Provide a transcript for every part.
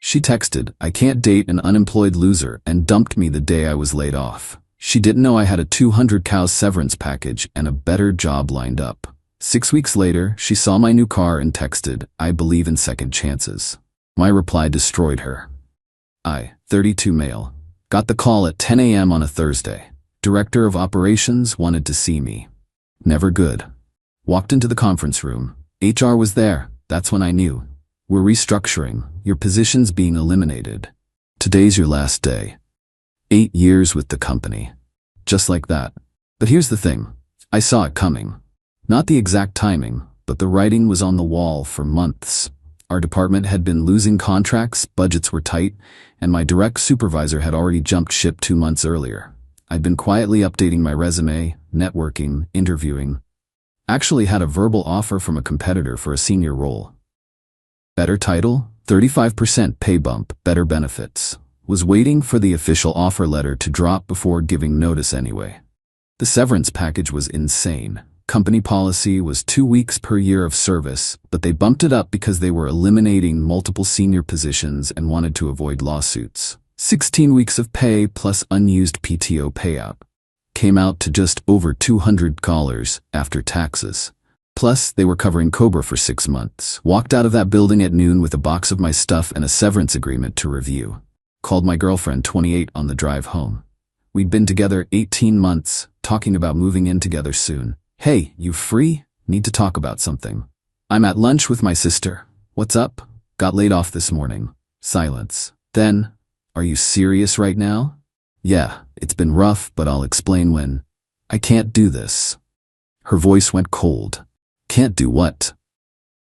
She texted, "I can't date an unemployed loser," and dumped me the day I was laid off. She didn't know I had a 200 cows severance package and a better job lined up. 6 weeks later, she saw my new car and texted, "I believe in second chances." My reply destroyed her. I, 32 male, got the call at 10 a.m. on a Thursday. Director of Operations wanted to see me. Never good. Walked into the conference room. HR was there. That's when I knew. "We're restructuring. Your position's being eliminated. Today's your last day." 8 years with the company. Just like that. But here's the thing. I saw it coming. Not the exact timing, but the writing was on the wall for months. Our department had been losing contracts, budgets were tight, and my direct supervisor had already jumped ship 2 months earlier. I'd been quietly updating my resume, networking, interviewing. Actually had a verbal offer from a competitor for a senior role. Better title, 35% pay bump, better benefits. Was waiting for the official offer letter to drop before giving notice anyway. The severance package was insane. Company policy was 2 weeks per year of service, but they bumped it up because they were eliminating multiple senior positions and wanted to avoid lawsuits. 16 weeks of pay plus unused PTO payout. Came out to just over $200 after taxes. Plus, they were covering COBRA for 6 months. Walked out of that building at noon with a box of my stuff and a severance agreement to review. Called my girlfriend, 28, on the drive home. We'd been together 18 months, talking about moving in together soon. "Hey, you free? Need to talk about something." "I'm at lunch with my sister." "What's up?" "Got laid off this morning." Silence. Then, "Are you serious right now?" "Yeah, it's been rough, but I'll explain when." "I can't do this." Her voice went cold. "Can't do what?"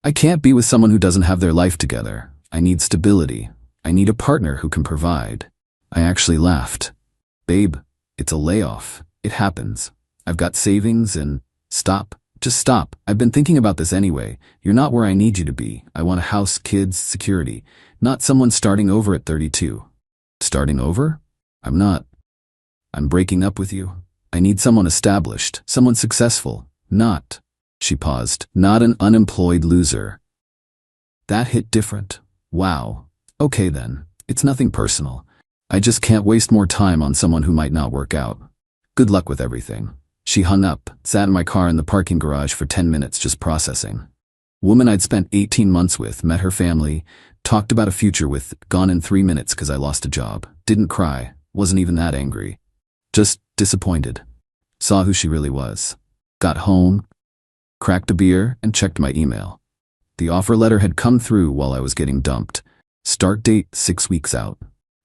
"I can't be with someone who doesn't have their life together. I need stability. I need a partner who can provide." I actually laughed. "Babe, it's a layoff. It happens. I've got savings and..." "Stop. Just stop. I've been thinking about this anyway. You're not where I need you to be. I want a house, kids, security. Not someone starting over at 32. "Starting over?" "I'm not. I'm breaking up with you. I need someone established, someone successful. Not..." She paused. "Not an unemployed loser." That hit different. Wow. Okay then. It's nothing personal. I just can't waste more time on someone who might not work out. Good luck with everything. She hung up, sat in my car in the parking garage for 10 minutes just processing. Woman I'd spent 18 months with, met her family, talked about a future with, gone in 3 minutes because I lost a job. Didn't cry, wasn't even that angry. Just disappointed. Saw who she really was. Got home, cracked a beer, and checked my email. The offer letter had come through while I was getting dumped. Start date 6 weeks out.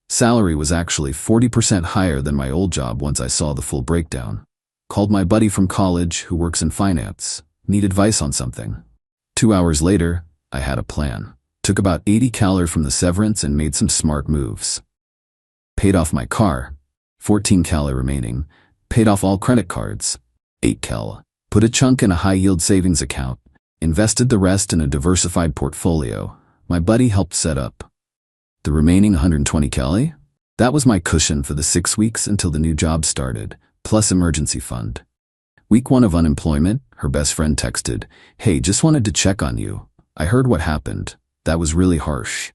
Salary was actually 40% higher than my old job once I saw the full breakdown. Called my buddy from college who works in finance. Need advice on something. 2 hours later, I had a plan. Took about 80 cal from the severance and made some smart moves. Paid off my car. 14 cal remaining. Paid off all credit cards. 8 cal. Put a chunk in a high-yield savings account. Invested the rest in a diversified portfolio. My buddy helped set up. The remaining 120 cal? That was my cushion for the 6 weeks until the new job started, plus emergency fund. Week 1 of unemployment, her best friend texted, "Hey, just wanted to check on you. I heard what happened. That was really harsh."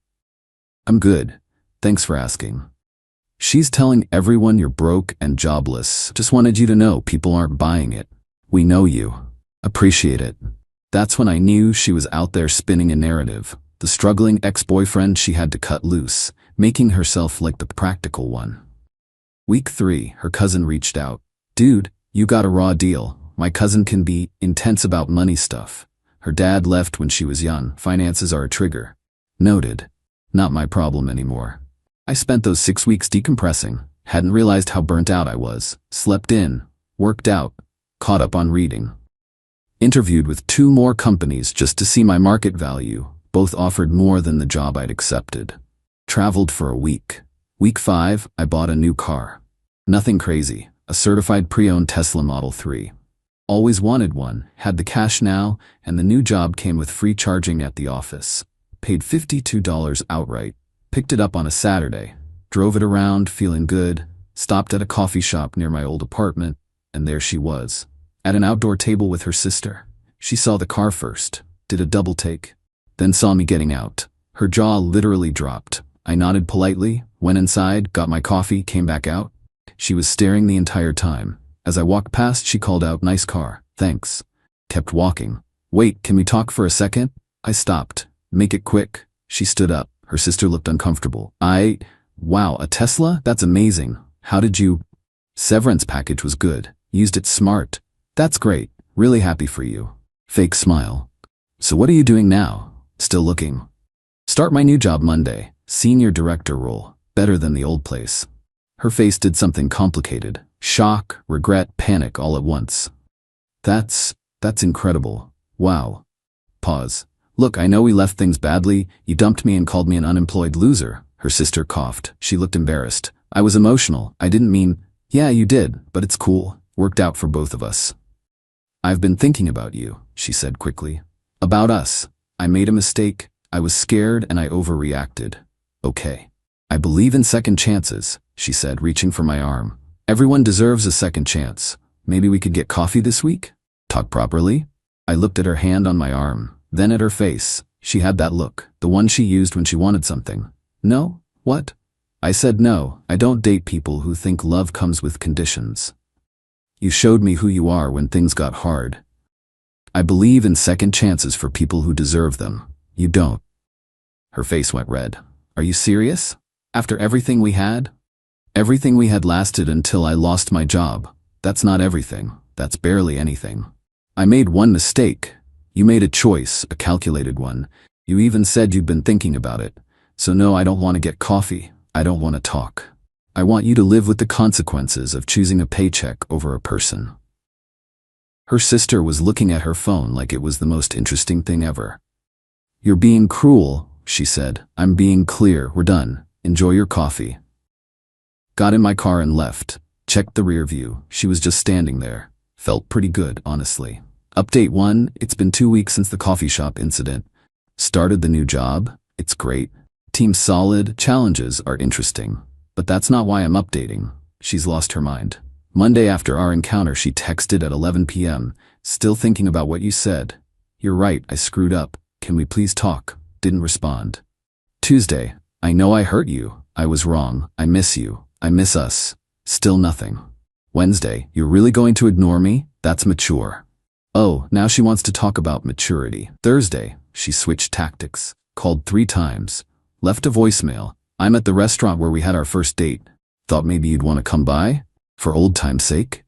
"I'm good. Thanks for asking." She's telling everyone you're broke and jobless. Just wanted you to know people aren't buying it. We know you. Appreciate it. That's when I knew she was out there spinning a narrative. The struggling ex-boyfriend she had to cut loose, making herself like the practical one. Week 3, her cousin reached out. "Dude, you got a raw deal. My cousin can be intense about money stuff. Her dad left when she was young. Finances are a trigger." Noted. Not my problem anymore. I spent those 6 weeks decompressing. Hadn't realized how burnt out I was. Slept in. Worked out. Caught up on reading. Interviewed with 2 more companies just to see my market value. Both offered more than the job I'd accepted. Traveled for a week. Week 5, I bought a new car. Nothing crazy. A certified pre-owned Tesla Model 3. Always wanted one, had the cash now, and the new job came with free charging at the office. Paid $52 outright. Picked it up on a Saturday. Drove it around, feeling good. Stopped at a coffee shop near my old apartment, and there she was. At an outdoor table with her sister. She saw the car first. Did a double take. Then saw me getting out. Her jaw literally dropped. I nodded politely, went inside, got my coffee, came back out. She was staring the entire time. As I walked past, she called out, "Nice car, thanks." Kept walking. "Wait, can we talk for a second?" I stopped. "Make it quick." She stood up. Her sister looked uncomfortable. Wow, a Tesla? That's amazing. How did you? Severance package was good. Used it smart. That's great. Really happy for you. Fake smile. So what are you doing now? Still looking. Start my new job Monday. Senior director role. Better than the old place. Her face did something complicated. Shock, regret, panic all at once. That's incredible. Wow. Pause. Look, I know we left things badly. You dumped me and called me an unemployed loser. Her sister coughed. She looked embarrassed. I was emotional. I didn't mean, yeah, you did, but it's cool. Worked out for both of us. I've been thinking about you, she said quickly. About us. I made a mistake. I was scared and I overreacted. Okay. I believe in second chances, she said, reaching for my arm. Everyone deserves a second chance. Maybe we could get coffee this week? Talk properly? I looked at her hand on my arm, then at her face. She had that look, the one she used when she wanted something. No? What? I said no, I don't date people who think love comes with conditions. You showed me who you are when things got hard. I believe in second chances for people who deserve them. You don't. Her face went red. Are you serious? After everything we had? Everything we had lasted until I lost my job. That's not everything. That's barely anything. I made one mistake. You made a choice, a calculated one. You even said you'd been thinking about it. So no, I don't want to get coffee. I don't want to talk. I want you to live with the consequences of choosing a paycheck over a person. Her sister was looking at her phone like it was the most interesting thing ever. You're being cruel, she said. I'm being clear. We're done. Enjoy your coffee. Got in my car and left. Checked the rear view. She was just standing there. Felt pretty good, honestly. Update 1, it's been 2 weeks since the coffee shop incident. Started the new job. It's great. Team's solid. Challenges are interesting. But that's not why I'm updating. She's lost her mind. Monday after our encounter, she texted at 11 p.m. Still thinking about what you said. You're right, I screwed up. Can we please talk? Didn't respond. Tuesday, I know I hurt you. I was wrong. I miss you. I miss us. Still nothing. Wednesday, you're really going to ignore me? That's mature. Oh, now she wants to talk about maturity. Thursday, she switched tactics. Called 3 times. Left a voicemail. I'm at the restaurant where we had our first date. Thought maybe you'd want to come by? For old time's sake?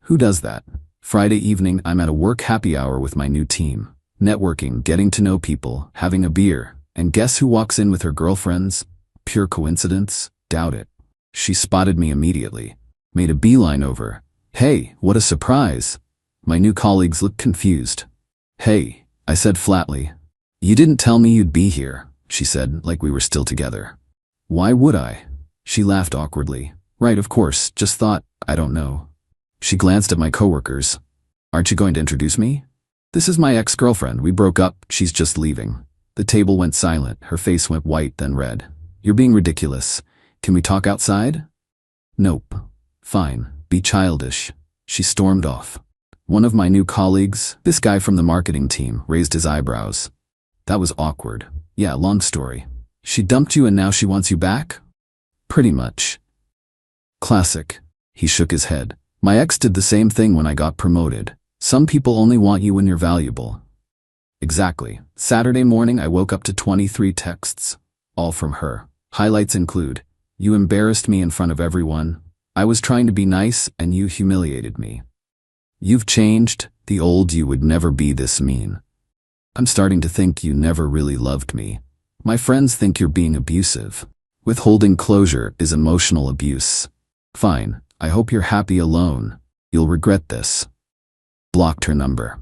Who does that? Friday evening, I'm at a work happy hour with my new team. Networking, getting to know people, having a beer. And guess who walks in with her girlfriends? Pure coincidence? Doubt it. She spotted me immediately. Made a beeline over. Hey, what a surprise. My new colleagues looked confused. Hey, I said flatly. You didn't tell me you'd be here, she said, like we were still together. Why would I? She laughed awkwardly. Right, of course, just thought, I don't know. She glanced at my coworkers. Aren't you going to introduce me? This is my ex-girlfriend. We broke up. She's just leaving. The table went silent. Her face went white, then red. You're being ridiculous. Can we talk outside? Nope. Fine. Be childish. She stormed off. One of my new colleagues, this guy from the marketing team, raised his eyebrows. That was awkward. Yeah, long story. She dumped you and now she wants you back? Pretty much. Classic. He shook his head. My ex did the same thing when I got promoted. Some people only want you when you're valuable. Exactly. Saturday morning I woke up to 23 texts. All from her. Highlights include, you embarrassed me in front of everyone. I was trying to be nice and you humiliated me. You've changed. The old you would never be this mean. I'm starting to think you never really loved me. My friends think you're being abusive. Withholding closure is emotional abuse. Fine, I hope you're happy alone. You'll regret this. Blocked her number.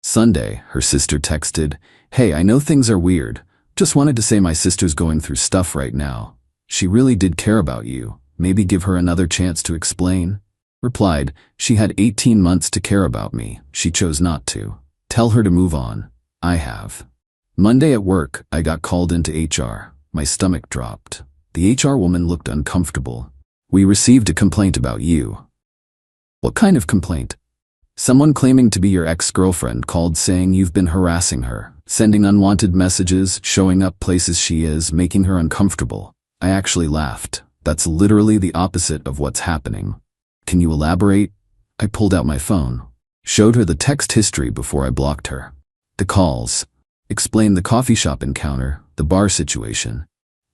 Sunday, her sister texted, hey, I know things are weird. Just wanted to say my sister's going through stuff right now. She really did care about you. Maybe give her another chance to explain. Replied, she had 18 months to care about me. She chose not to. Tell her to move on. I have. Monday at work, I got called into HR. My stomach dropped. The HR woman looked uncomfortable. We received a complaint about you. What kind of complaint? Someone claiming to be your ex-girlfriend called saying you've been harassing her, sending unwanted messages, showing up places she is, making her uncomfortable. I actually laughed. That's literally the opposite of what's happening. Can you elaborate? I pulled out my phone. Showed her the text history before I blocked her. The calls. Explained the coffee shop encounter, the bar situation.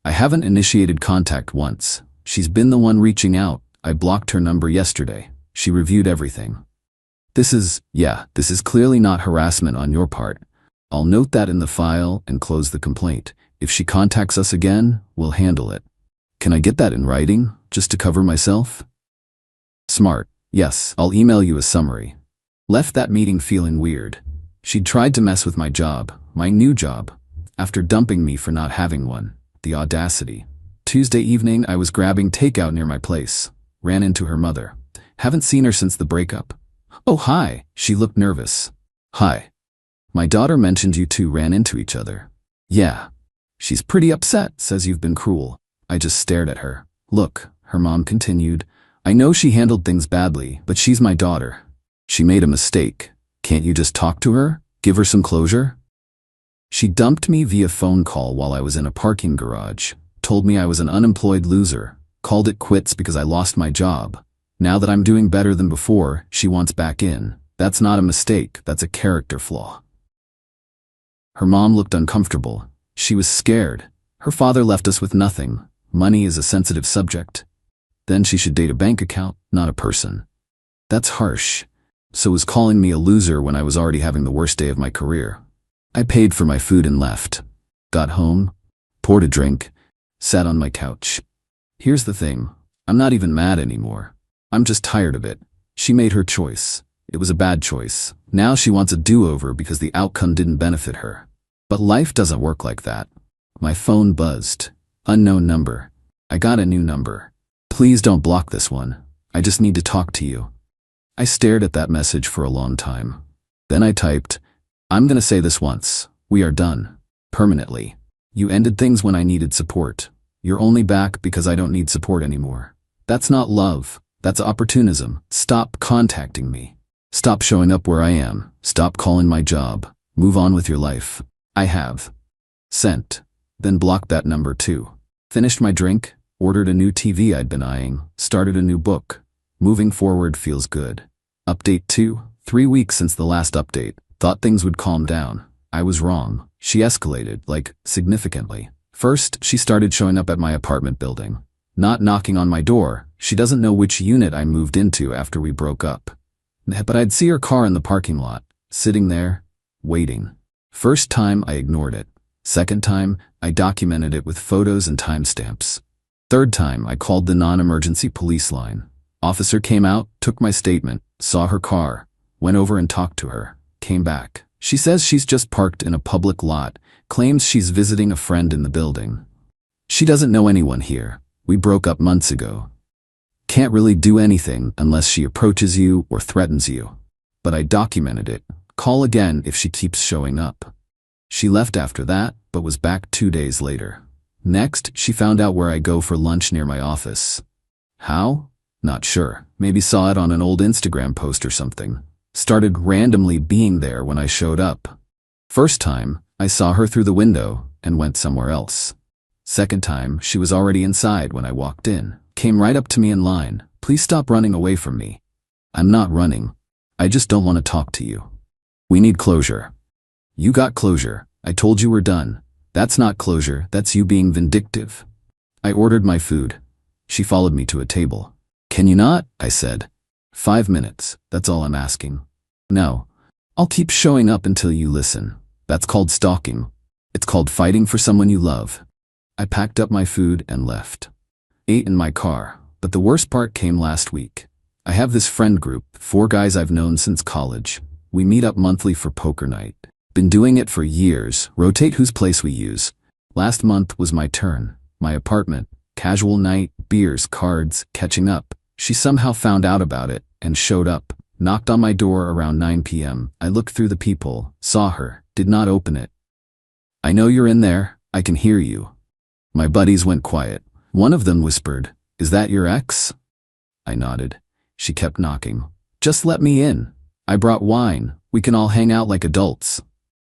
I haven't initiated contact once. She's been the one reaching out. I blocked her number yesterday. She reviewed everything. This is clearly not harassment on your part. I'll note that in the file and close the complaint. If she contacts us again, we'll handle it. Can I get that in writing, just to cover myself? Smart. Yes, I'll email you a summary. Left that meeting feeling weird. She'd tried to mess with my job, my new job, after dumping me for not having one. The audacity. Tuesday evening, I was grabbing takeout near my place. Ran into her mother. Haven't seen her since the breakup. Oh, hi. She looked nervous. Hi. My daughter mentioned you two ran into each other. Yeah. She's pretty upset, says you've been cruel. I just stared at her. Look, her mom continued. I know she handled things badly, but she's my daughter. She made a mistake. Can't you just talk to her? Give her some closure? She dumped me via phone call while I was in a parking garage. Told me I was an unemployed loser. Called it quits because I lost my job. Now that I'm doing better than before, she wants back in. That's not a mistake, that's a character flaw. Her mom looked uncomfortable. She was scared. Her father left us with nothing. Money is a sensitive subject. Then she should date a bank account, not a person. That's harsh. So was calling me a loser when I was already having the worst day of my career. I paid for my food and left. Got home, poured a drink, sat on my couch. Here's the thing, I'm not even mad anymore. I'm just tired of it. She made her choice. It was a bad choice. Now she wants a do-over because the outcome didn't benefit her. But life doesn't work like that. My phone buzzed. Unknown number. I got a new number. Please don't block this one. I just need to talk to you. I stared at that message for a long time. Then I typed, I'm gonna say this once. We are done. Permanently. You ended things when I needed support. You're only back because I don't need support anymore. That's not love. That's opportunism. Stop contacting me. Stop showing up where I am. Stop calling my job. Move on with your life. I have. Sent. Then blocked that number too. Finished my drink, ordered a new TV I'd been eyeing, started a new book. Moving forward feels good. Update 2, 3 weeks since the last update. Thought things would calm down. I was wrong. She escalated, like, significantly. First, she started showing up at my apartment building. Not knocking on my door. She doesn't know which unit I moved into after we broke up. But I'd see her car in the parking lot, sitting there, waiting. First time, I ignored it. Second time, I documented it with photos and timestamps. Third time, I called the non-emergency police line. Officer came out, took my statement, saw her car, went over and talked to her, came back. She says she's just parked in a public lot, claims she's visiting a friend in the building. She doesn't know anyone here. We broke up months ago. Can't really do anything unless she approaches you or threatens you. But I documented it. Call again if she keeps showing up. She left after that, but was back 2 days later. Next, she found out where I go for lunch near my office. How? Not sure. Maybe saw it on an old Instagram post or something. Started randomly being there when I showed up. First time, I saw her through the window and went somewhere else. Second time, she was already inside when I walked in. Came right up to me in line. Please stop running away from me. I'm not running. I just don't want to talk to you. We need closure. You got closure. I told you we're done. That's not closure, that's you being vindictive. I ordered my food. She followed me to a table. Can you not? I said. 5 minutes, that's all I'm asking. No. I'll keep showing up until you listen. That's called stalking. It's called fighting for someone you love. I packed up my food and left. Ate in my car, but the worst part came last week. I have this friend group, 4 guys I've known since college. We meet up monthly for poker night. Been doing it for years, rotate whose place we use. Last month was my turn. My apartment, casual night, beers, cards, catching up. She somehow found out about it and showed up. Knocked on my door around 9 p.m. I looked through the peephole, saw her, did not open it. I know you're in there, I can hear you. My buddies went quiet. One of them whispered, Is that your ex? I nodded. She kept knocking. Just let me in. I brought wine. We can all hang out like adults.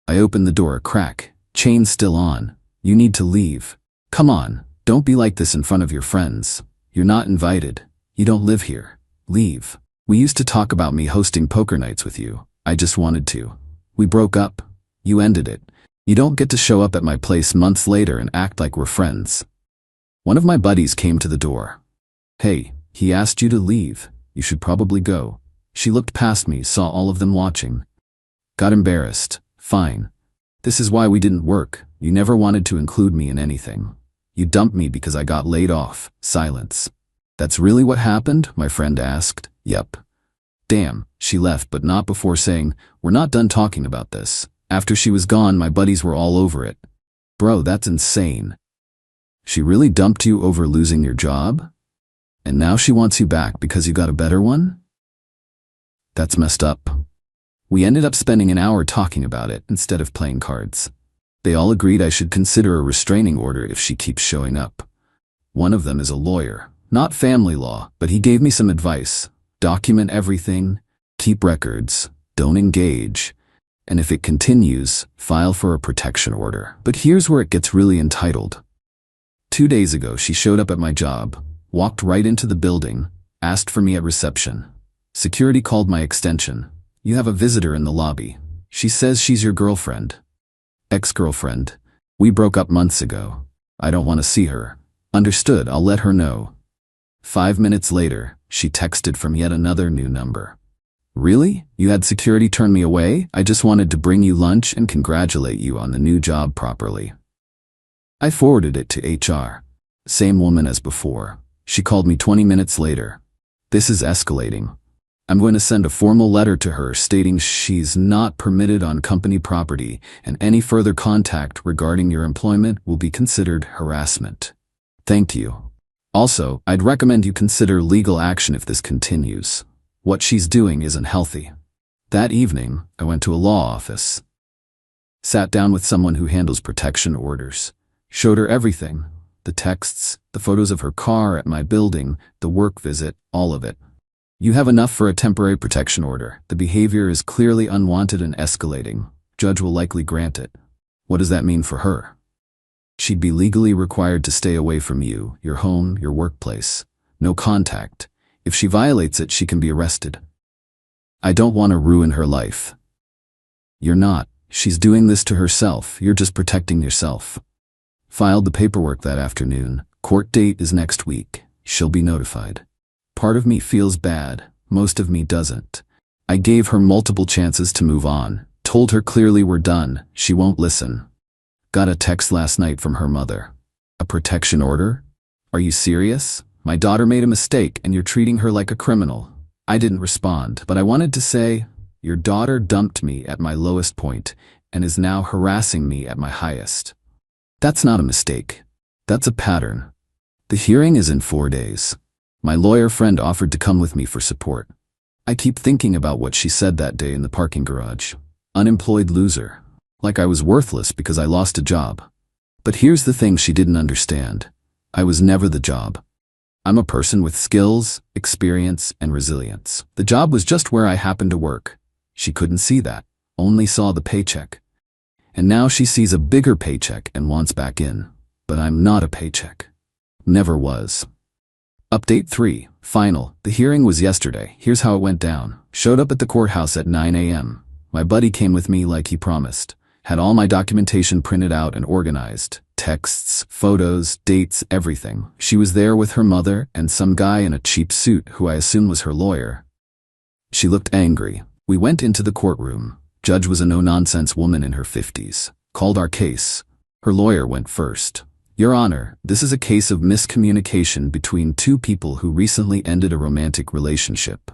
I opened the door a crack. Chain still on. You need to leave. Come on. Don't be like this in front of your friends. You're not invited. You don't live here. Leave. We used to talk about me hosting poker nights with you. I just wanted to. We broke up. You ended it. You don't get to show up at my place months later and act like we're friends. One of my buddies came to the door. Hey, he asked you to leave. You should probably go. She looked past me, saw all of them watching. Got embarrassed. Fine. This is why we didn't work. You never wanted to include me in anything. You dumped me because I got laid off. Silence. That's really what happened? My friend asked. Yep. Damn, she left, but not before saying, we're not done talking about this. After she was gone, my buddies were all over it. Bro, that's insane. She really dumped you over losing your job? And now she wants you back because you got a better one? That's messed up. We ended up spending an hour talking about it instead of playing cards. They all agreed I should consider a restraining order if she keeps showing up. One of them is a lawyer, not family law, but he gave me some advice. Document everything, keep records, don't engage, and if it continues, file for a protection order. But here's where it gets really entitled. 2 days ago, she showed up at my job, walked right into the building, asked for me at reception. Security called my extension. You have a visitor in the lobby. She says she's your girlfriend. Ex-girlfriend. We broke up months ago. I don't want to see her. Understood, I'll let her know. 5 minutes later, she texted from yet another new number. Really? You had security turn me away? I just wanted to bring you lunch and congratulate you on the new job properly. I forwarded it to HR. Same woman as before. She called me 20 minutes later. This is escalating. I'm going to send a formal letter to her stating she's not permitted on company property and any further contact regarding your employment will be considered harassment. Thank you. Also, I'd recommend you consider legal action if this continues. What she's doing isn't healthy. That evening, I went to a law office. Sat down with someone who handles protection orders. Showed her everything. The texts, the photos of her car at my building, the work visit, all of it. You have enough for a temporary protection order. The behavior is clearly unwanted and escalating. Judge will likely grant it. What does that mean for her? She'd be legally required to stay away from you, your home, your workplace. No contact. If she violates it, she can be arrested. I don't want to ruin her life. You're not. She's doing this to herself. You're just protecting yourself. Filed the paperwork that afternoon. Court date is next week. She'll be notified. Part of me feels bad. Most of me doesn't. I gave her multiple chances to move on. Told her clearly we're done. She won't listen. Got a text last night from her mother. A protection order? Are you serious? My daughter made a mistake and you're treating her like a criminal. I didn't respond, but I wanted to say, your daughter dumped me at my lowest point and is now harassing me at my highest. That's not a mistake. That's a pattern. The hearing is in 4 days. My lawyer friend offered to come with me for support. I keep thinking about what she said that day in the parking garage. Unemployed loser. Like I was worthless because I lost a job. But here's the thing she didn't understand. I was never the job. I'm a person with skills, experience, and resilience. The job was just where I happened to work. She couldn't see that, only saw the paycheck. And now she sees a bigger paycheck and wants back in. But I'm not a paycheck. Never was. Update 3. Final. The hearing was yesterday. Here's how it went down. Showed up at the courthouse at 9 a.m. My buddy came with me like he promised. Had all my documentation printed out and organized. Texts, photos, dates, everything. She was there with her mother and some guy in a cheap suit who I assume was her lawyer. She looked angry. We went into the courtroom. Judge was a no-nonsense woman in her 50s. Called our case. Her lawyer went first. Your Honor, this is a case of miscommunication between two people who recently ended a romantic relationship.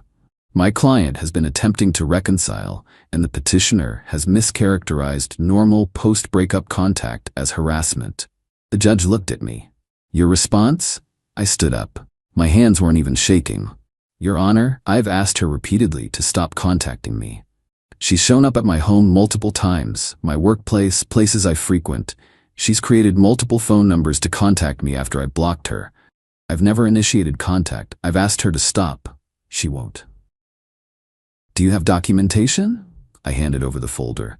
My client has been attempting to reconcile, and the petitioner has mischaracterized normal post-breakup contact as harassment. The judge looked at me. Your response? I stood up. My hands weren't even shaking. Your Honor, I've asked her repeatedly to stop contacting me. She's shown up at my home multiple times, my workplace, places I frequent. She's created multiple phone numbers to contact me after I blocked her. I've never initiated contact. I've asked her to stop. She won't. Do you have documentation? I handed over the folder.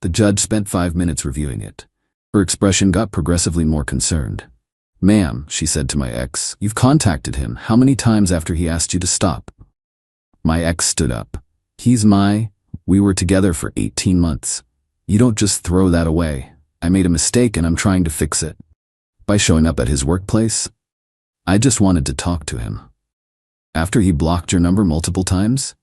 The judge spent 5 minutes reviewing it. Her expression got progressively more concerned. Ma'am, she said to my ex, you've contacted him. How many times after he asked you to stop? My ex stood up. We were together for 18 months. You don't just throw that away. I made a mistake and I'm trying to fix it. By showing up at his workplace? I just wanted to talk to him. After he blocked your number multiple times?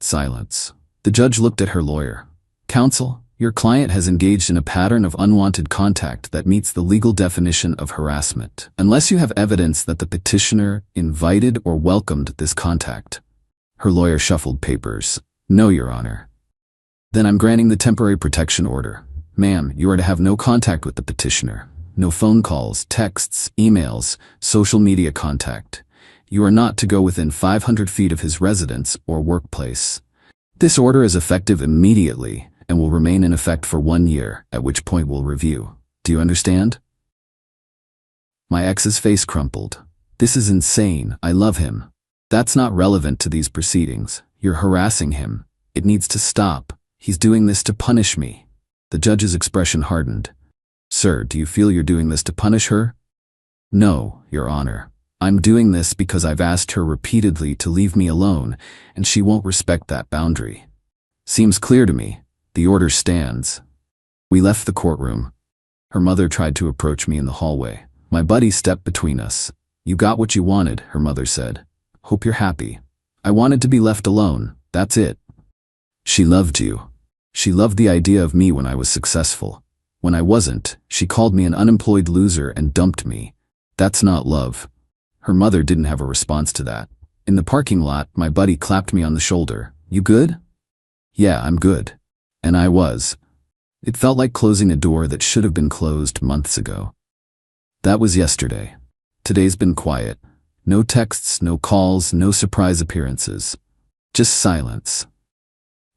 Silence. The judge looked at her lawyer. Counsel, your client has engaged in a pattern of unwanted contact that meets the legal definition of harassment, unless you have evidence that the petitioner invited or welcomed this contact. Her lawyer shuffled papers. No, Your Honor. Then I'm granting the temporary protection order. Ma'am, you are to have no contact with the petitioner. No phone calls, texts, emails, social media contact. You are not to go within 500 feet of his residence or workplace. This order is effective immediately and will remain in effect for 1 year, at which point we'll review. Do you understand? My ex's face crumpled. This is insane. I love him. That's not relevant to these proceedings. You're harassing him. It needs to stop. He's doing this to punish me. The judge's expression hardened. Sir, do you feel you're doing this to punish her? No, Your Honor. I'm doing this because I've asked her repeatedly to leave me alone, and she won't respect that boundary. Seems clear to me. The order stands. We left the courtroom. Her mother tried to approach me in the hallway. My buddy stepped between us. You got what you wanted, her mother said. Hope you're happy. I wanted to be left alone. That's it. She loved you. She loved the idea of me when I was successful. When I wasn't, she called me an unemployed loser and dumped me. That's not love. Her mother didn't have a response to that. In the parking lot, my buddy clapped me on the shoulder. You good? Yeah, I'm good. And I was. It felt like closing a door that should have been closed months ago. That was yesterday. Today's been quiet. No texts, no calls, no surprise appearances. Just silence.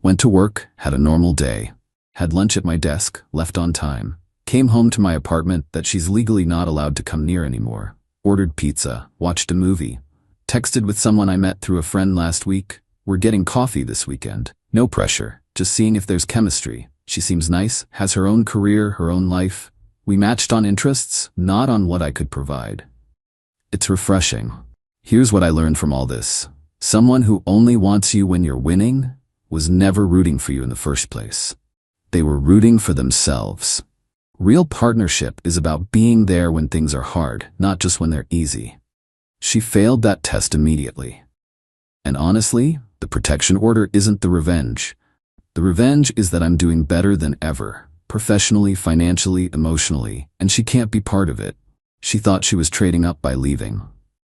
Went to work, had a normal day. Had lunch at my desk, left on time. Came home to my apartment that she's legally not allowed to come near anymore. Ordered pizza, watched a movie. Texted with someone I met through a friend last week. We're getting coffee this weekend. No pressure, just seeing if there's chemistry. She seems nice, has her own career, her own life. We matched on interests, not on what I could provide. It's refreshing. Here's what I learned from all this. Someone who only wants you when you're winning was never rooting for you in the first place. They were rooting for themselves. Real partnership is about being there when things are hard, not just when they're easy. She failed that test immediately. And honestly, the protection order isn't the revenge. The revenge is that I'm doing better than ever, professionally, financially, emotionally, and she can't be part of it. She thought she was trading up by leaving.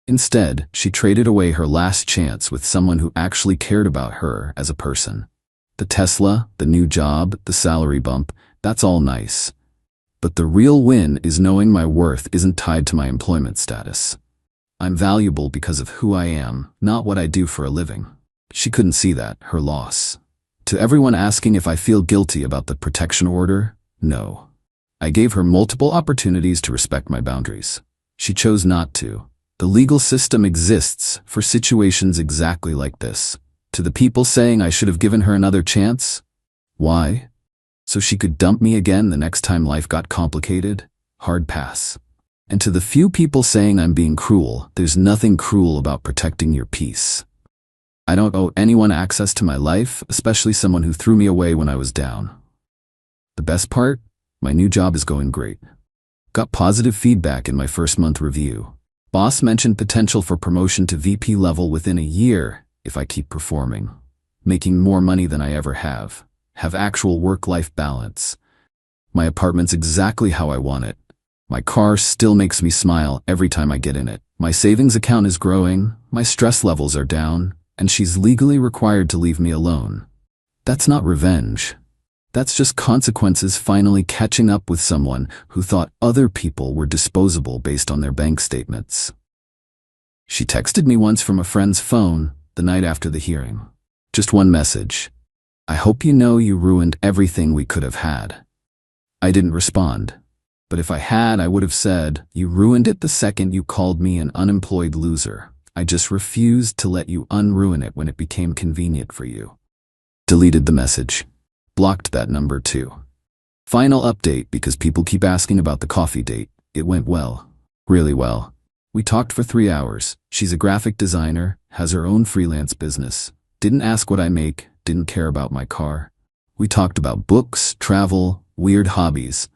Instead, she traded away her last chance with someone who actually cared about her as a person. The Tesla, the new job, the salary bump, that's all nice. But the real win is knowing my worth isn't tied to my employment status. I'm valuable because of who I am, not what I do for a living. She couldn't see that, her loss. To everyone asking if I feel guilty about the protection order, no. I gave her multiple opportunities to respect my boundaries. She chose not to. The legal system exists for situations exactly like this. To the people saying I should have given her another chance, why? So she could dump me again the next time life got complicated? Hard pass. And to the few people saying I'm being cruel, there's nothing cruel about protecting your peace. I don't owe anyone access to my life, especially someone who threw me away when I was down. The best part? My new job is going great. Got positive feedback in my first month review. Boss mentioned potential for promotion to VP level within a year if I keep performing. Making more money than I ever have. Have actual work-life balance. My apartment's exactly how I want it. My car still makes me smile every time I get in it. My savings account is growing, my stress levels are down, and she's legally required to leave me alone. That's not revenge. That's just consequences finally catching up with someone who thought other people were disposable based on their bank statements. She texted me once from a friend's phone the night after the hearing. Just one message. I hope you know you ruined everything we could have had. I didn't respond. But if I had, I would have said, you ruined it the second you called me an unemployed loser. I just refused to let you unruin it when it became convenient for you. Deleted the message. Blocked that number too. Final update, because people keep asking about the coffee date. It went well. Really well. We talked for 3 hours. She's a graphic designer, has her own freelance business. Didn't ask what I make, didn't care about my car. We talked about books, travel, weird hobbies.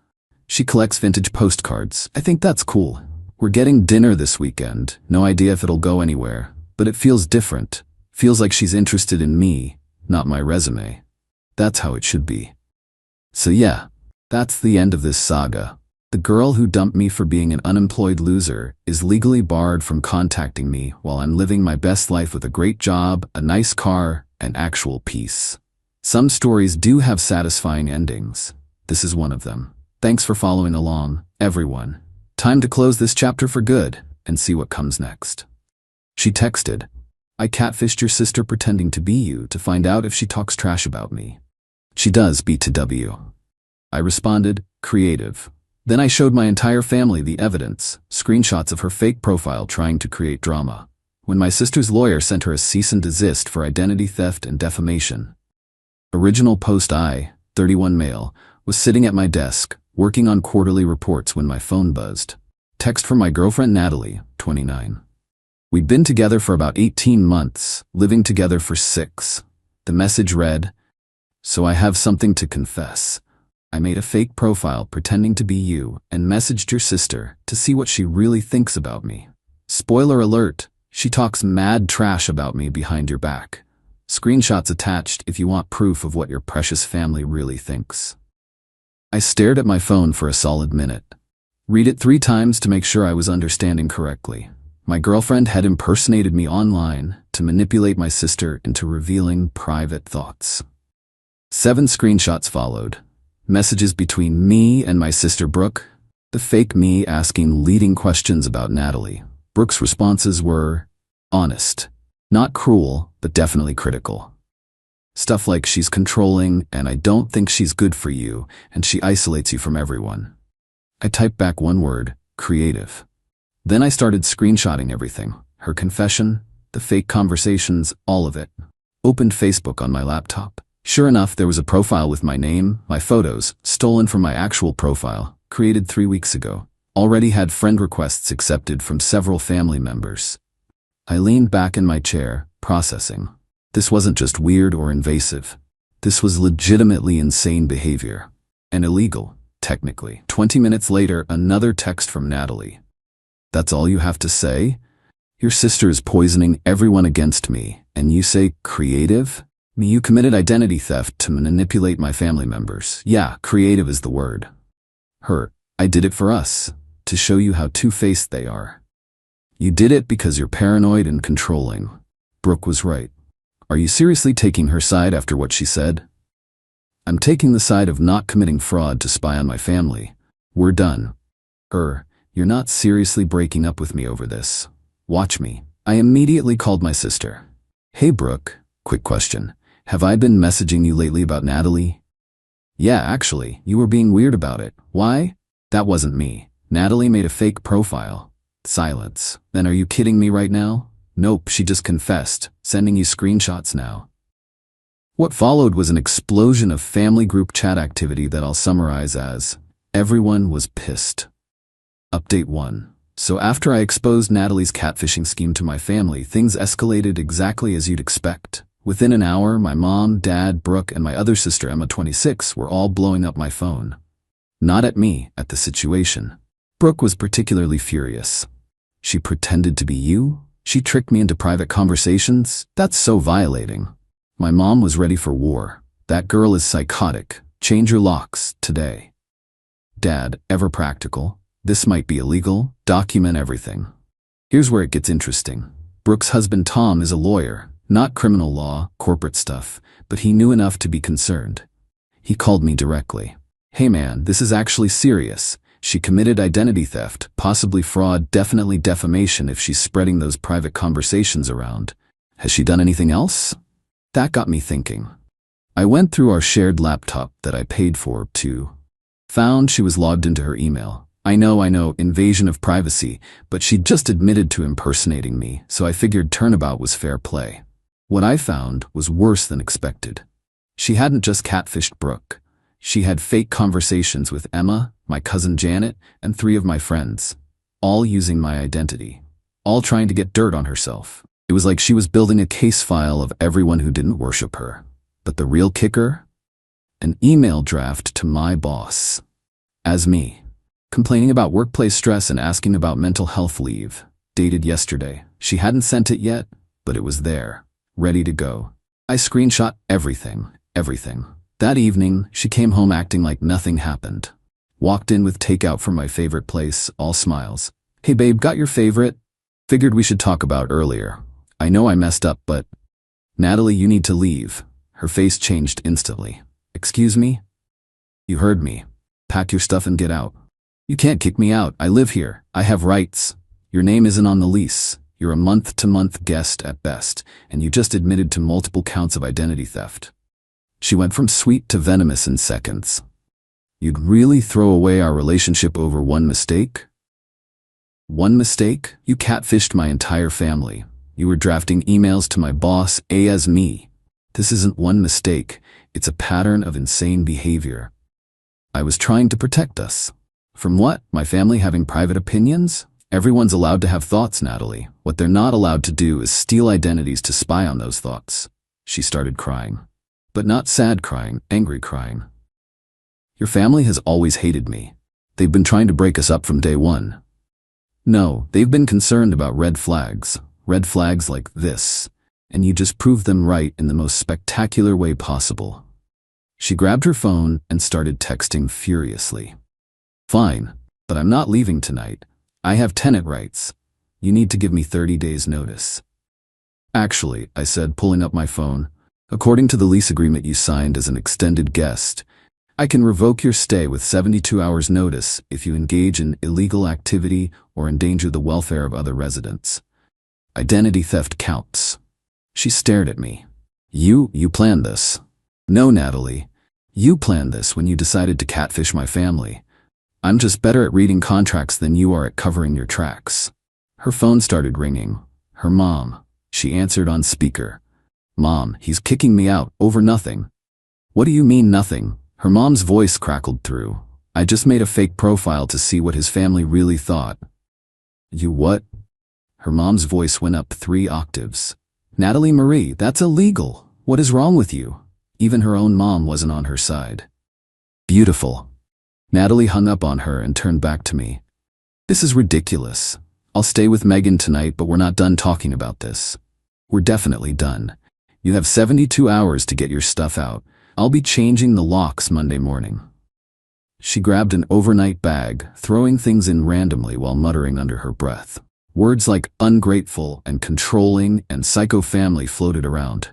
She collects vintage postcards. I think that's cool. We're getting dinner this weekend. No idea if it'll go anywhere, but it feels different. Feels like she's interested in me, not my resume. That's how it should be. So yeah, that's the end of this saga. The girl who dumped me for being an unemployed loser is legally barred from contacting me while I'm living my best life with a great job, a nice car, and actual peace. Some stories do have satisfying endings. This is one of them. Thanks for following along, everyone. Time to close this chapter for good and see what comes next. She texted, "I catfished your sister pretending to be you to find out if she talks trash about me. She does, B2W. I responded, creative. Then I showed my entire family the evidence, screenshots of her fake profile trying to create drama. When my sister's lawyer sent her a cease and desist for identity theft and defamation. Original post I, 31 male, was sitting at my desk, working on quarterly reports when my phone buzzed. Text from my girlfriend Natalie, 29. We'd been together for about 18 months, living together for 6. The message read, "So I have something to confess. I made a fake profile pretending to be you and messaged your sister to see what she really thinks about me. Spoiler alert, she talks mad trash about me behind your back. Screenshots attached if you want proof of what your precious family really thinks." I stared at my phone for a solid minute. Read it 3 times to make sure I was understanding correctly. My girlfriend had impersonated me online to manipulate my sister into revealing private thoughts. 7 screenshots followed. Messages between me and my sister Brooke, the fake me asking leading questions about Natalie. Brooke's responses were honest, not cruel, but definitely critical. Stuff like she's controlling and I don't think she's good for you and she isolates you from everyone. I typed back one word, creative. Then I started screenshotting everything, her confession, the fake conversations, all of it. Opened Facebook on my laptop. Sure enough, there was a profile with my name, my photos, stolen from my actual profile, created 3 weeks ago. Already had friend requests accepted from several family members. I leaned back in my chair, processing. This wasn't just weird or invasive. This was legitimately insane behavior. And illegal, technically. 20 minutes later, another text from Natalie. "That's all you have to say? Your sister is poisoning everyone against me, and you say creative? You committed identity theft to manipulate my family members. Yeah, creative is the word." Her, "I did it for us, to show you how two-faced they are. You did it because you're paranoid and controlling." Brooke was right. Are you seriously taking her side after what she said? I'm taking the side of not committing fraud to spy on my family. We're done. Her, "You're not seriously breaking up with me over this. Watch me." I immediately called my sister. "Hey Brooke, quick question. Have I been messaging you lately about Natalie?" "Yeah, actually, you were being weird about it. Why?" "That wasn't me. Natalie made a fake profile." Silence. "Then are you kidding me right now?" "Nope, she just confessed. Sending you screenshots now." What followed was an explosion of family group chat activity that I'll summarize as, everyone was pissed. Update 1. So after I exposed Natalie's catfishing scheme to my family, things escalated exactly as you'd expect. Within an hour, my mom, dad, Brooke, and my other sister Emma, 26, were all blowing up my phone. Not at me, at the situation. Brooke was particularly furious. "She pretended to be you? She tricked me into private conversations? That's so violating." My mom was ready for war. "That girl is psychotic. Change your locks, today." Dad, ever practical. "This might be illegal. Document everything." Here's where it gets interesting. Brooke's husband Tom is a lawyer. Not criminal law, corporate stuff, but he knew enough to be concerned. He called me directly. "Hey man, this is actually serious. She committed identity theft, possibly fraud, definitely defamation if she's spreading those private conversations around. Has she done anything else?" That got me thinking. I went through our shared laptop that I paid for, too. Found she was logged into her email. I know, invasion of privacy, but she'd just admitted to impersonating me, so I figured turnabout was fair play. What I found was worse than expected. She hadn't just catfished Brooke. She had fake conversations with Emma, my cousin Janet, and 3 of my friends. all using my identity, all trying to get dirt on herself. It was like she was building a case file of everyone who didn't worship her. But the real kicker? An email draft to my boss. As me. Complaining about workplace stress and asking about mental health leave. Dated yesterday. She hadn't sent it yet, but it was there. Ready to go. I screenshot everything. That evening, she came home acting like nothing happened. Walked in with takeout from my favorite place, all smiles. Hey babe, got your favorite? Figured we should talk about earlier. I know I messed up, but... Natalie, you need to leave. Her face changed instantly. Excuse me? You heard me. Pack your stuff and get out. You can't kick me out. I live here. I have rights. Your name isn't on the lease. You're a month-to-month guest at best, and you just admitted to multiple counts of identity theft. She went from sweet to venomous in seconds. You'd really throw away our relationship over one mistake? One mistake? You catfished my entire family. You were drafting emails to my boss, as me. This isn't one mistake. It's a pattern of insane behavior. I was trying to protect us. From what? My family having private opinions? Everyone's allowed to have thoughts, Natalie. What they're not allowed to do is steal identities to spy on those thoughts. She started crying. But not sad crying, angry crying. Your family has always hated me. They've been trying to break us up from day one. No, they've been concerned about red flags like this, and you just proved them right in the most spectacular way possible. She grabbed her phone and started texting furiously. Fine, but I'm not leaving tonight. I have tenant rights. You need to give me 30 days notice. Actually, I said, pulling up my phone, according to the lease agreement you signed as an extended guest, I can revoke your stay with 72 hours notice if you engage in illegal activity or endanger the welfare of other residents. Identity theft counts. She stared at me. You planned this. No, Natalie. You planned this when you decided to catfish my family. I'm just better at reading contracts than you are at covering your tracks. Her phone started ringing. Her mom. She answered on speaker. Mom, he's kicking me out over nothing. What do you mean nothing? Her mom's voice crackled through. I just made a fake profile to see what his family really thought. You what? Her mom's voice went up 3 octaves. Natalie Marie, that's illegal. What is wrong with you? Even her own mom wasn't on her side. Beautiful. Natalie hung up on her and turned back to me. This is ridiculous. I'll stay with Megan tonight, but we're not done talking about this. We're definitely done. You have 72 hours to get your stuff out. I'll be changing the locks Monday morning. She grabbed an overnight bag, throwing things in randomly while muttering under her breath. Words like ungrateful and controlling and psycho family floated around.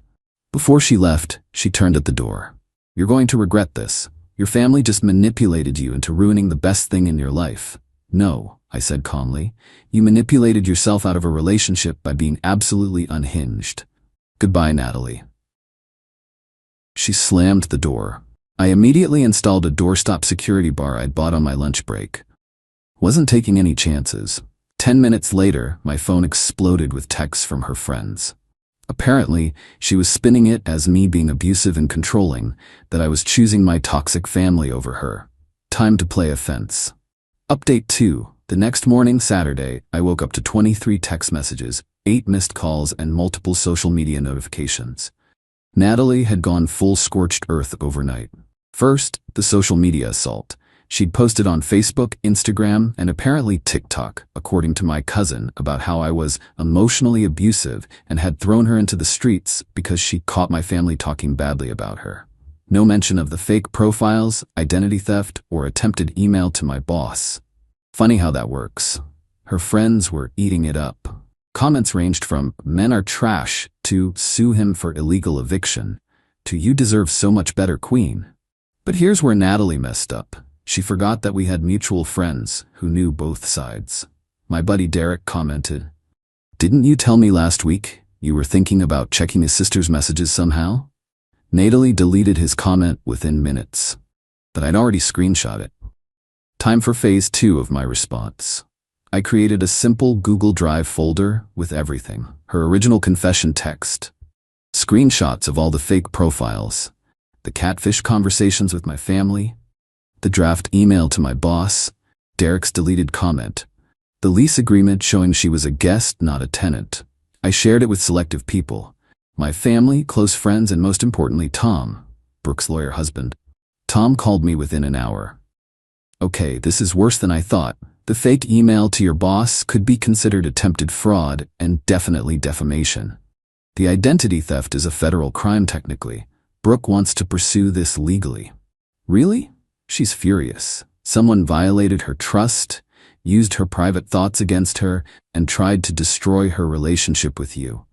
Before she left, she turned at the door. You're going to regret this. Your family just manipulated you into ruining the best thing in your life. No, I said calmly. You manipulated yourself out of a relationship by being absolutely unhinged. Goodbye, Natalie. She slammed the door. I immediately installed a doorstop security bar I'd bought on my lunch break. Wasn't taking any chances. 10 minutes later, my phone exploded with texts from her friends. Apparently, she was spinning it as me being abusive and controlling, that I was choosing my toxic family over her. Time to play offense. Update 2. The next morning, Saturday, I woke up to 23 text messages, 8 missed calls, and multiple social media notifications. Natalie had gone full scorched earth overnight. First, the social media assault. She'd posted on Facebook, Instagram, and apparently TikTok, according to my cousin, about how I was emotionally abusive and had thrown her into the streets because she caught my family talking badly about her. No mention of the fake profiles, identity theft, or attempted email to my boss. Funny how that works. Her friends were eating it up. Comments ranged from, "Men are trash," to "Sue him for illegal eviction," to "You deserve so much better, queen." But here's where Natalie messed up. She forgot that we had mutual friends who knew both sides. My buddy Derek commented, "Didn't you tell me last week you were thinking about checking his sister's messages somehow?" Natalie deleted his comment within minutes, but I'd already screenshot it. Time for phase 2 of my response. I created a simple Google Drive folder with everything. Her original confession text, screenshots of all the fake profiles, the catfish conversations with my family, the draft email to my boss, Derek's deleted comment, The lease agreement showing she was a guest, not a tenant. I shared it with selective people. My family, close friends, and most importantly, Tom, Brooke's lawyer husband. Tom called me within an hour. Okay, this is worse than I thought. The fake email to your boss could be considered attempted fraud and definitely defamation. The identity theft is a federal crime technically. Brooke wants to pursue this legally. Really? She's furious. Someone violated her trust, used her private thoughts against her, and tried to destroy her relationship with you.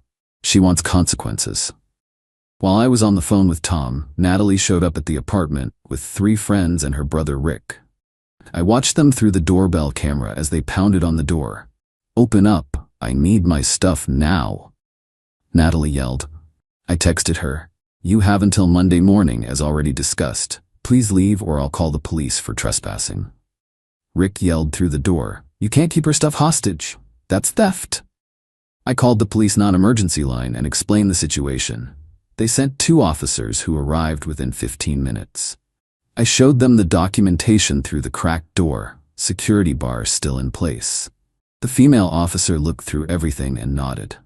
She wants consequences. While I was on the phone with Tom, Natalie showed up at the apartment with 3 friends and her brother Rick. I watched them through the doorbell camera as they pounded on the door. "Open up, I need my stuff now," Natalie yelled. I texted her, "You have until Monday morning as already discussed. Please leave or I'll call the police for trespassing." Rick yelled through the door, "You can't keep her stuff hostage. That's theft." I called the police non-emergency line and explained the situation. They sent 2 officers who arrived within 15 minutes. I showed them the documentation through the cracked door, security bars still in place. The female officer looked through everything and nodded.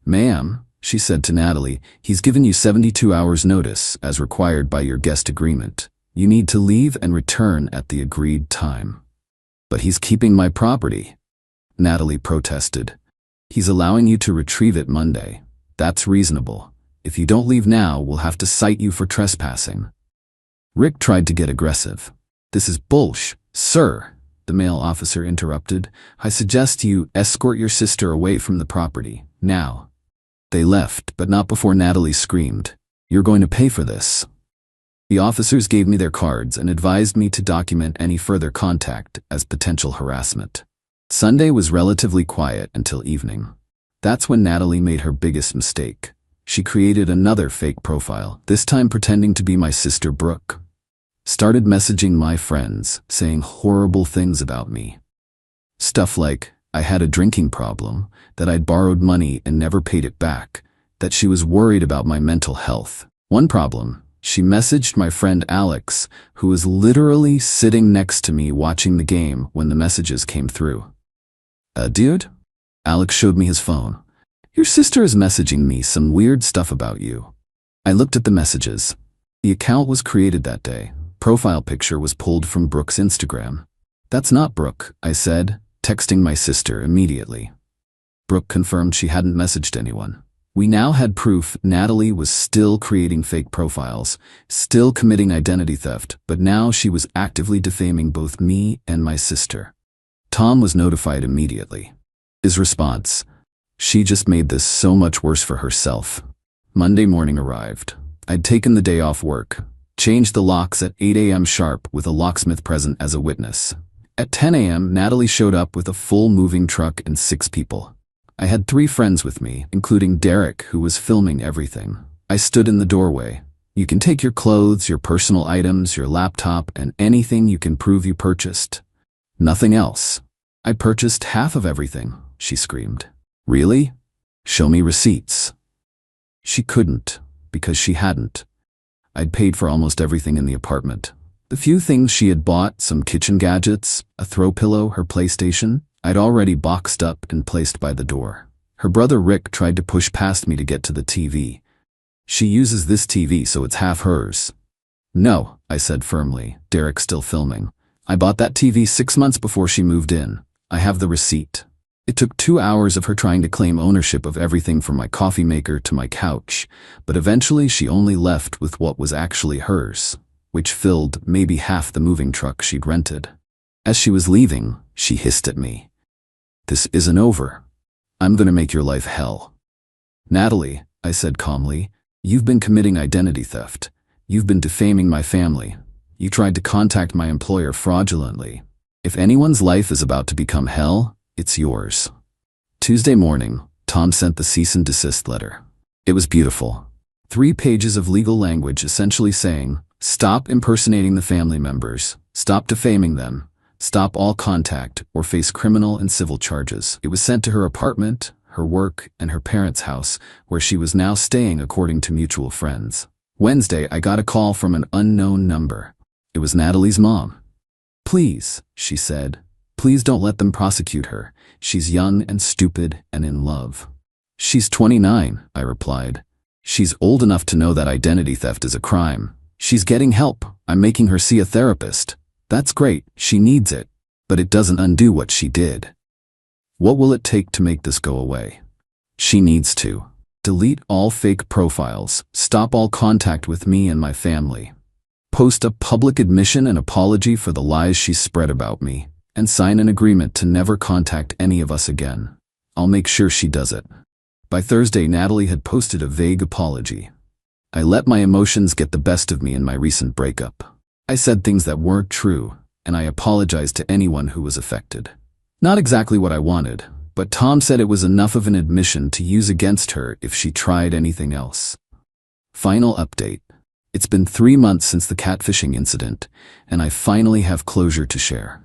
"Ma'am," she said to Natalie, "he's given you 72 hours notice as required by your guest agreement. You need to leave and return at the agreed time." "But he's keeping my property," Natalie protested. "He's allowing you to retrieve it Monday. That's reasonable. If you don't leave now, we'll have to cite you for trespassing." Rick tried to get aggressive. "This is bullsh, sir," the male officer interrupted. "I suggest you escort your sister away from the property, now." They left, but not before Natalie screamed, "You're going to pay for this." The officers gave me their cards and advised me to document any further contact as potential harassment. Sunday was relatively quiet until evening. That's when Natalie made her biggest mistake. She created another fake profile, this time pretending to be my sister Brooke. Started messaging my friends, saying horrible things about me. Stuff like, I had a drinking problem, that I'd borrowed money and never paid it back, that she was worried about my mental health. One problem, she messaged my friend Alex, who was literally sitting next to me watching the game when the messages came through. Dude?" Alex showed me his phone. "Your sister is messaging me some weird stuff about you." I looked at the messages. The account was created that day. Profile picture was pulled from Brooke's Instagram. "That's not Brooke," I said, texting my sister immediately. Brooke confirmed she hadn't messaged anyone. We now had proof Natalie was still creating fake profiles, still committing identity theft, but now she was actively defaming both me and my sister. Tom was notified immediately. His response, "She just made this so much worse for herself." Monday morning arrived. I'd taken the day off work, changed the locks at 8 a.m. sharp with a locksmith present as a witness. At 10 a.m., Natalie showed up with a full moving truck and 6 people. I had 3 friends with me, including Derek, who was filming everything. I stood in the doorway. "You can take your clothes, your personal items, your laptop, and anything you can prove you purchased. Nothing else." "I purchased half of everything," she screamed. "Really? Show me receipts." She couldn't, because she hadn't. I'd paid for almost everything in the apartment. The few things she had bought, some kitchen gadgets, a throw pillow, her PlayStation, I'd already boxed up and placed by the door. Her brother Rick tried to push past me to get to the TV. "She uses this TV, so it's half hers." "No," I said firmly, Derek still filming. "I bought that TV 6 months before she moved in. I have the receipt." It took 2 hours of her trying to claim ownership of everything from my coffee maker to my couch, but eventually she only left with what was actually hers, which filled maybe half the moving truck she'd rented. As she was leaving, she hissed at me. "This isn't over. I'm gonna make your life hell." "Natalie," I said calmly, "you've been committing identity theft. You've been defaming my family. You tried to contact my employer fraudulently. If anyone's life is about to become hell, it's yours." Tuesday morning, Tom sent the cease and desist letter. It was beautiful. 3 pages of legal language essentially saying, stop impersonating the family members, stop defaming them, stop all contact, or face criminal and civil charges. It was sent to her apartment, her work, and her parents' house, where she was now staying according to mutual friends. Wednesday, I got a call from an unknown number. It was Natalie's mom. "Please," she said, Please don't let them prosecute her. She's young and stupid and in love. She's 29, I replied. She's old enough to know that identity theft is a crime. She's getting help. I'm making her see a therapist. That's great. She needs it. But it doesn't undo what she did. What will it take to make this go away? She needs to delete all fake profiles, stop all contact with me and my family, post a public admission and apology for the lies she spread about me, and sign an agreement to never contact any of us again. I'll make sure she does it. By Thursday, Natalie had posted a vague apology. I let my emotions get the best of me in my recent breakup. I said things that weren't true, and I apologized to anyone who was affected. Not exactly what I wanted, but Tom said it was enough of an admission to use against her if she tried anything else. Final update. It's been 3 months since the catfishing incident, and I finally have closure to share.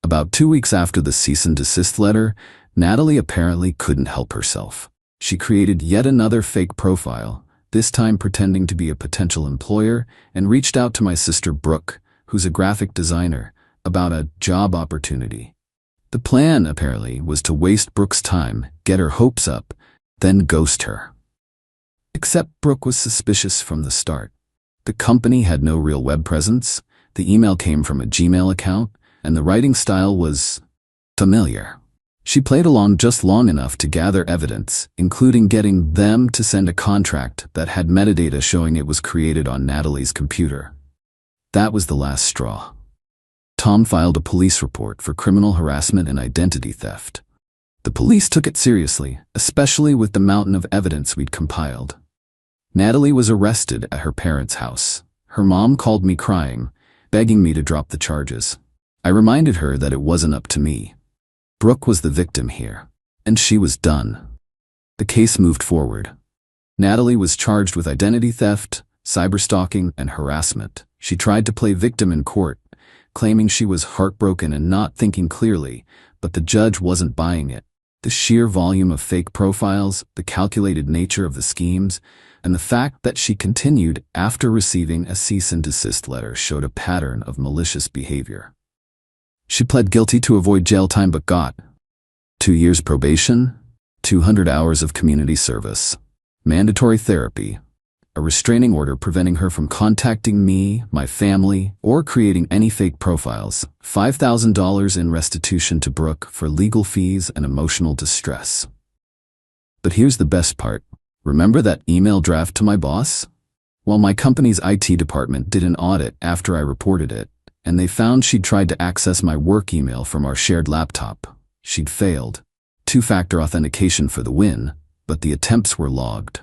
About 2 weeks after the cease and desist letter, Natalie apparently couldn't help herself. She created yet another fake profile, this time pretending to be a potential employer, and reached out to my sister Brooke, who's a graphic designer, about a job opportunity. The plan, apparently, was to waste Brooke's time, get her hopes up, then ghost her. Except Brooke was suspicious from the start. The company had no real web presence, the email came from a Gmail account, and the writing style was familiar. She played along just long enough to gather evidence, including getting them to send a contract that had metadata showing it was created on Natalie's computer. That was the last straw. Tom filed a police report for criminal harassment and identity theft. The police took it seriously, especially with the mountain of evidence we'd compiled. Natalie was arrested at her parents' house. Her mom called me crying, begging me to drop the charges. I reminded her that it wasn't up to me. Brooke was the victim here, and she was done. The case moved forward. Natalie was charged with identity theft, cyberstalking, and harassment. She tried to play victim in court, claiming she was heartbroken and not thinking clearly, but the judge wasn't buying it. The sheer volume of fake profiles, the calculated nature of the schemes, and the fact that she continued after receiving a cease and desist letter showed a pattern of malicious behavior. She pled guilty to avoid jail time but got 2 years probation, 200 hours of community service, mandatory therapy, a restraining order preventing her from contacting me, my family, or creating any fake profiles, $5,000 in restitution to Brooke for legal fees and emotional distress. But here's the best part. Remember that email draft to my boss? Well, my company's IT department did an audit after I reported it, and they found she'd tried to access my work email from our shared laptop. She'd failed. 2-factor authentication for the win, but the attempts were logged.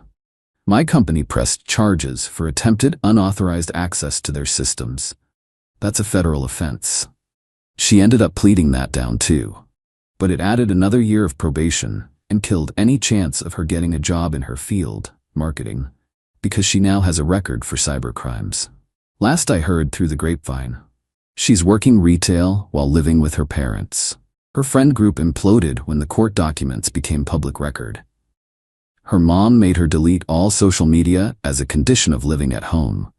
My company pressed charges for attempted unauthorized access to their systems. That's a federal offense. She ended up pleading that down too. But it added another year of probation and killed any chance of her getting a job in her field, marketing, because she now has a record for cybercrimes. Last I heard through the grapevine, she's working retail while living with her parents. Her friend group imploded when the court documents became public record. Her mom made her delete all social media as a condition of living at home.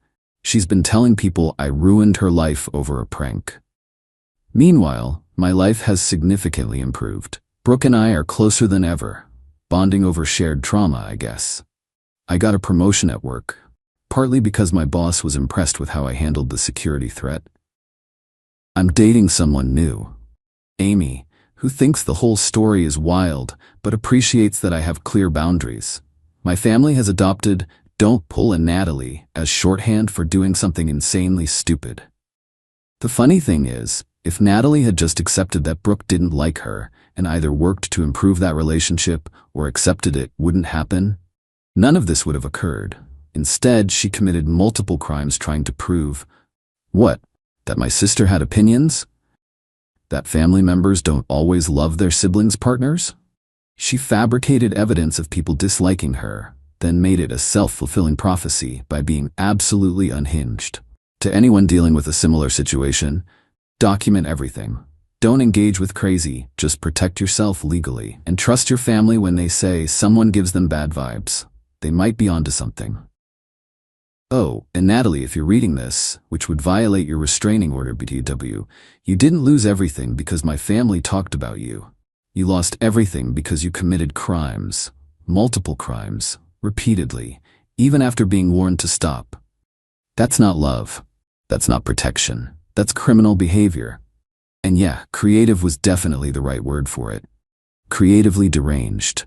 She's been telling people I ruined her life over a prank. Meanwhile, my life has significantly improved. Brooke and I are closer than ever, bonding over shared trauma, I guess. I got a promotion at work, partly because my boss was impressed with how I handled the security threat. I'm dating someone new, Amy, who thinks the whole story is wild, but appreciates that I have clear boundaries. My family has adopted "Don't pull a Natalie" as shorthand for doing something insanely stupid. The funny thing is, if Natalie had just accepted that Brooke didn't like her and either worked to improve that relationship or accepted it wouldn't happen, none of this would have occurred. Instead, she committed multiple crimes trying to prove, what? That my sister had opinions? That family members don't always love their siblings' partners? She fabricated evidence of people disliking her, then made it a self-fulfilling prophecy by being absolutely unhinged. To anyone dealing with a similar situation, document everything. Don't engage with crazy, just protect yourself legally, and trust your family when they say someone gives them bad vibes. They might be onto something. Oh, and Natalie, if you're reading this, which would violate your restraining order, BTW, you didn't lose everything because my family talked about you. You lost everything because you committed crimes, multiple crimes, repeatedly, even after being warned to stop. That's not love. That's not protection. That's criminal behavior. And yeah, creative was definitely the right word for it. Creatively deranged.